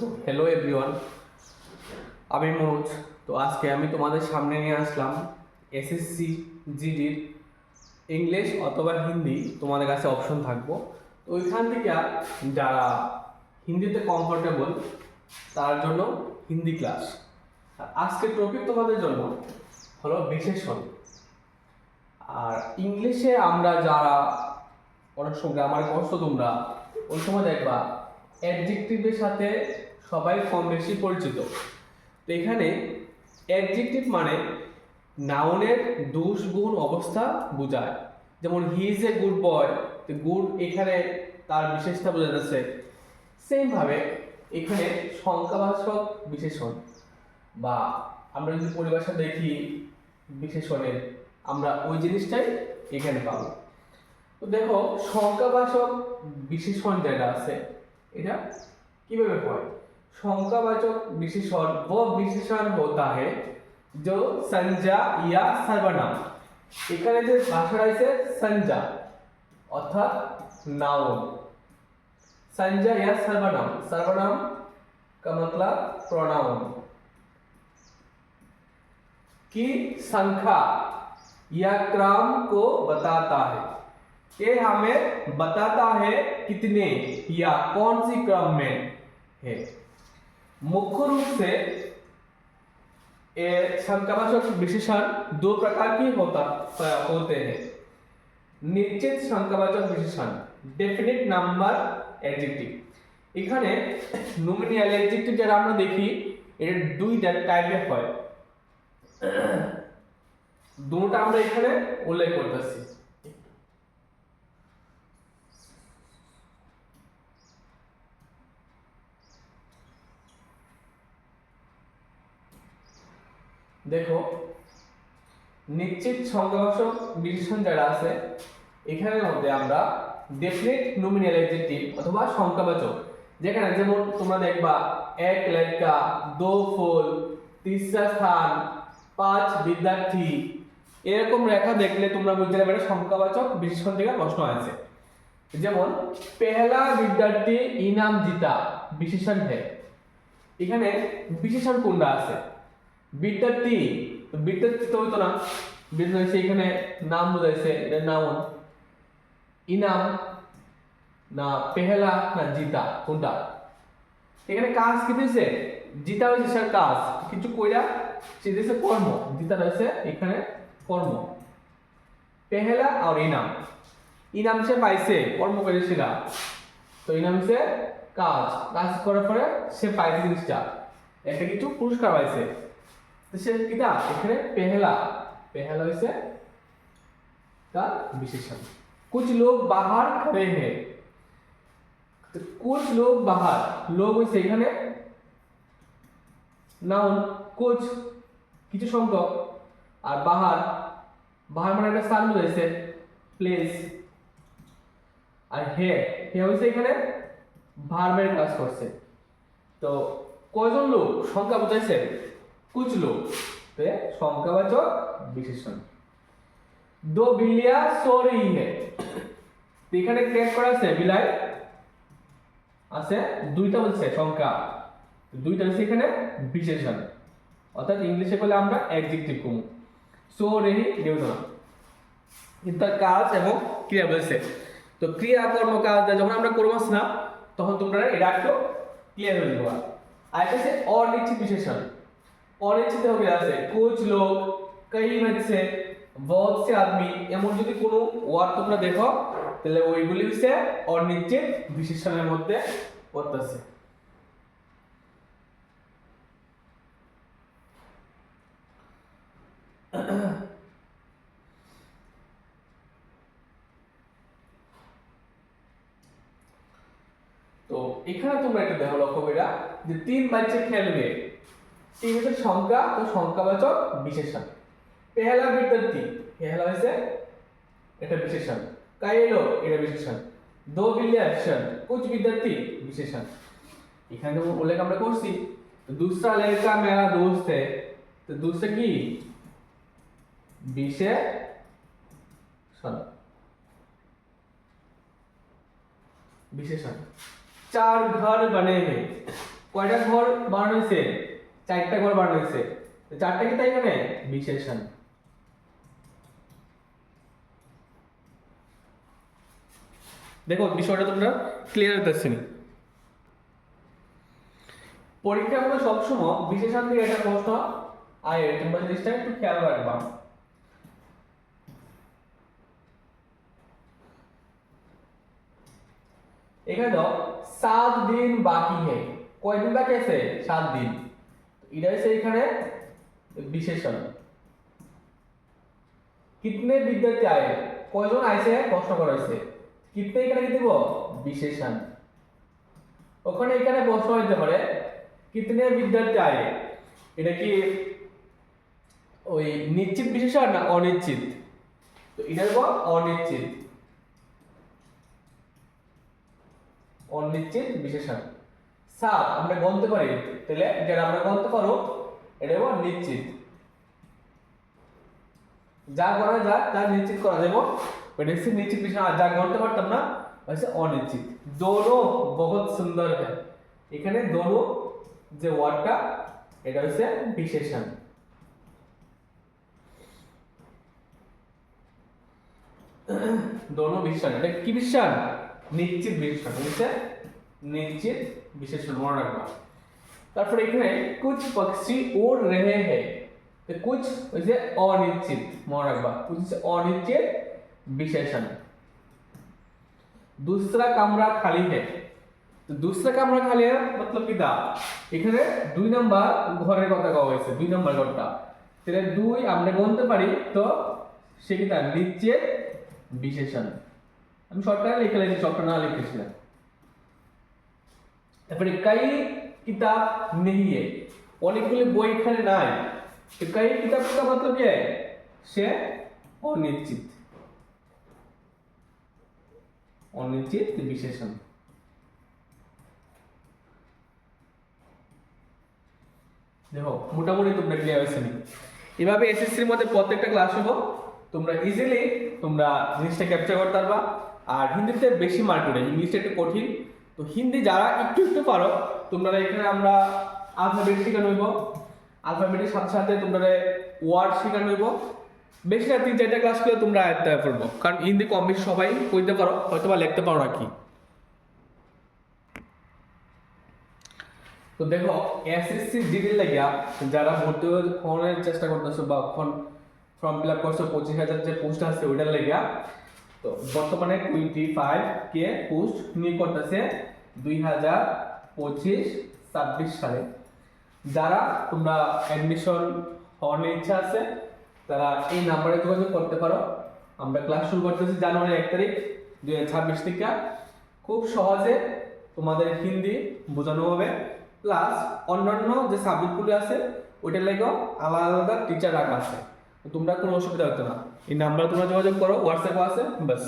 তো hello everyone, আমি মনোজ। তো আজকে আমি তোমাদের সামনে নিয়ে আসলাম এসএসসি জিডির ইংলিশ অথবা হিন্দি, তোমাদের কাছে অপশন থাকবো। তো ওইখান থেকে যারা হিন্দিতে কমফোর্টেবল তার জন্য হিন্দি ক্লাস। আর আজকের টপিক তোমাদের জন্য হলো বিশেষণ। আর ইংলিশে আমরা যারা অনেক সময় গ্রামার করছো তোমরা, ওই সময় দেখবা অ্যাডজেক্টিভের সাথে সবাই কম বেশি পরিচিত। তো এখানে অ্যাডজেক্টিভ মানে নাউনের দোষ গুণ অবস্থা বোঝায়। যেমন he is a good boy, good এখানে তার বিশেষতা বোঝা যাচ্ছে। সেম ভাবে এখানে সংখ্যাবাচক বিশেষণ বা আমরা যদি পরিভাষা দেখি বিশেষণের, আমরা ওই জিনিসটাই এখানে পাবো। তো দেখো সংখ্যাবাচক বিশেষণ যেটা আছে এটা কিভাবে হয়। संख्यावाचक विशेषण वो विशेषण होता है जो संज्ञा या सर्वनाम, এখানে যে ভাষা রয়েছে संज्ञा অর্থাৎ नाउन, संज्ञा या सर्वनाम, सर्वनाम का मतलब प्रोनाउन की संख्या या क्रम को बताता है। ये हमें बताता है कितने या कौन सी क्रम में है। मुख्य रूप से संख्यावाचक विशेषण दो प्रकार के होते हैं। निश्चित संख्यावाचक विशेषण डेफिनिट नंबर एडजेक्टिव, এখানে নোমিনাল এডজেক্টিভ যারা আমরা দেখি এর দুইটা টাইপের হয়, দুটোটা আমরা এখানে উল্লেখ করতেছি। দেখো নিশ্চিত সংখ্যাবাচক বিশেষণ যারা আছে এখানের মধ্যে আমরা ডেফিনিট নোমিনাল অ্যাডজেক্টিভ অথবা সংখ্যাবাচক, যেখানে যেমন তোমরা দেখবা এক লড়কা, দো ফুল, तीसरा স্থান, পাঁচ বিদ্যার্থী, এরকম রেখা দেখলে তোমরা বুঝতে পারবে সংখ্যাবাচক বিশেষণ থেকে প্রশ্ন আছে। যেমন पहला विद्यार्थी इनाम जीता বিশেষণ है, এখানে বিশেষণ কোনটা আছে বিদ্যার্থী, তো বিদ্যার্থী তো হইতো না, বিদ্যার্থী এখানে নাম বোঝাইছে, এটা নাউন। ইনাম না পেহেলা না জিতা কোনটা, এখানে কাজ কি দিয়েছে, জিতা হয়েছে স্যার কাজ কিছু কইরা, সে দিয়েছে কর্ম, জিতা রয়েছে এখানে কর্ম। পেহেলা আর ইনাম, ইনাম সে পাইছে কর্ম করেছিল, তো ইনাম সে কাজ, কাজ করার পরে সে পাইছে জিনিসটা, একটা কিছু পুরস্কার পাইছে, তো সে কিটা এখানে পেহেলা, পেহেলা হইছে তার বিশেষণ। कुछ लोग बाहर खड़े हैं, तो कुछ लोग बाहर, लोग হইছে এখানে নাউন, कुछ কিছু সংখ্যক, আর বাহার, বাহার মানে একটা স্থান বোঝাইছে প্লেস, আর হে, হে হইছে এখানে ভার্বের কাজ করছে। তো কয়জন লোক সংখ্যা বোঝাইছে कुछ लोग, तो সংখ্যাবাচক বিশেষণ। दो बिल्लियां सो रही है, তো এখানে ক্যাচ করা আছে বিলাই আছে দুইটা বলছে সংখ্যা, দুইটা হচ্ছে এখানে বিশেষণ, অর্থাৎ ইংলিশে বলে আমরা অ্যাডজেক্টিভ কমু। সো রেহি দেবনা, এটা কাজ এবং ক্রিয়া বলছে। তো ক্রিয়া কর্ম কাজ যখন আমরা করবো না তখন তোমরা এটা একটু ক্লিয়ার হয়ে যাবে। আর এটা হচ্ছে অনিশ্চিত বিশেষণ, অনিশ্চিত হবে আছে कुछ लोग, कई बच्चे, बहुत से आदमी, এমন যদি কোনো ওয়ার্ড তোমরা দেখো তাহলে ওইগুলি হচ্ছে অনিশ্চিত বিশেষণের মধ্যে পড়তেছে। তো এখানে তোমরা একটা দেখো লক্ষ্য কইরা যে তিন বাচ্চা খেলবে, তিন হচ্ছে সংখ্যা, তো সংখ্যাবাচক বিশেষণ। পেহেলা বিদ্যার্থী, পেহেলা হইছে এটা বিশেষণ, কাইলো এটা বিশেষণ, দো বিদ্যার্থী, कुछ विद्यार्थी विशेषण। এখানে তো উল্লেখ আমরা করছি। তো दूसरा लड़का मेरा दोस्त है, তো दूसरा কি বিশেষণ, विशेषण। चार घर बने हैं, কয়টা ঘর বানানো হয়েছে? 4টা ঘর বানানো হয়েছে। 4টা কি তাই এখানে বিশেষণ। দেখো বিষয়টা তোমরা ক্লিয়ার হতেছে নি? পরীক্ষার মধ্যে সবসময় বিশেষণ থেকে একটা প্রশ্ন আয়, তোমরা জিনিসটা একটু খেয়াল রাখবা। এখানে দাও 7 দিন বাকি है। কয় দিন বাকি আছে? 7 দিন। এটা হচ্ছে এখানে বিশেষণ। कितने विद्यार्थी आए? কয়জন আইছে প্রশ্ন করা হয়েছে। कितने এখানে কি দেব? বিশেষণ। ওখানে এখানে প্রশ্ন হইতে পারে कितने विद्यार्थी आए, এটা কি ওই নিশ্চিত বিশেষণ না অনিশ্চিত? তো এটা দেব অনিশ্চিত। অনিশ্চিত বিশেষণ। 7 আমরা গণতে পারি, তাহলে যেটা আমরা গণতে পারো এটা দেব নিশ্চিত। যা করা যায় তা নিশ্চিত করা যাবে, এটা হচ্ছে নিশ্চিত বিশেষণ। আর যা গণতে পারতাম না হচ্ছে অনিশ্চিত। दोनों बहुत सुंदर है, এখানে दोनों যে ওয়ার্ডটা এটা হচ্ছে বিশেষণ। दोनों বিশেষণ, এটা কি বিশেষণ? নিশ্চিত বিশেষণ। হচ্ছে নিশ্চিত বিশেষণ, মনে রাখবা। তারপরে এখানে कुछ पक्षी उड़ रहे हैं, तो कुछ হচ্ছে অনিশ্চিত, মনে রাখবা। कुछ হচ্ছে অনিশ্চিত বিশেষণ। दूसरा कमरा खाली है, तो दूसरा कमरा खाली है मतलब কি দা এখানে 2 নাম্বার ঘরের কথা কওয়া হয়েছে। 2 নাম্বার ঘরটা, তাহলে 2 আমরা গণতে পারি, তো সে কি তার নিশ্চিত বিশেষণ। আমি শর্টকাটে লিখে লিখেছি, শর্টকাট না লিখেছিলাম। তারপরে कई किताब नहीं है, অনেকগুলি বই এখানে নাই। তো कई किताब का मतलब কি है? সে অনিশ্চিত। অনিশ্চিত বিশেষণ। দেখো মোটামুটি তোমরা ক্লিয়ার হয়েছে নি? এভাবে এসএসসির মধ্যে প্রত্যেকটা ক্লাস হবো, তোমরা ইজিলি তোমরা জিনিসটা ক্যাপচার করতে পারবা। আর হিন্দিতে বেশি মার্ক নেই, ইংলিশটা একটু কঠিন। তো হিন্দি যারা একটু একটু পারো, তোমরা এখানে আমরা আলফাবেট শেখানো হইব। আলফাবেটের সাথে সাথে তোমরা ওয়ার্ড শেখানো হইব। বেশি না 3-4টা ক্লাস করে তোমরা আয়ত্ত করবো, কারণ হিন্দি কম বেশি সবাই কইতে পারো, হয়তো বা লিখতে পারো না কি। তো দেখো এসএসসি জিডির লাগিয়া যারা ভর্তি হওয়ার চেষ্টা করতেছো বা ফর্ম ফিল আপ করছো, 25,000 যে পোস্ট আছে ওইটার লাগিয়া, তো বর্তমানে 25 কে পোস্ট নিয়োগ করতেছে 2025-26 সালে। যারা তোমরা অ্যাডমিশন হওয়ার ইচ্ছা আছে তারা এই নাম্বারে যোগাযোগ করতে পারো। আমরা ক্লাস শুরু করতেছি জানুয়ারি 1 তারিখ 2026 থেকে। খুব সহজে তোমাদের হিন্দি বোঝানো হবে, প্লাস অন্যান্য যে সাবজেক্টগুলো আছে ওইটার লাগেও আলাদা আলাদা টিচার রাখা আছে। তোমরা কোনো অসুবিধা হতো না, এই নাম্বারে তোমরা যোগাযোগ করো, হোয়াটসঅ্যাপে আছে, বাস।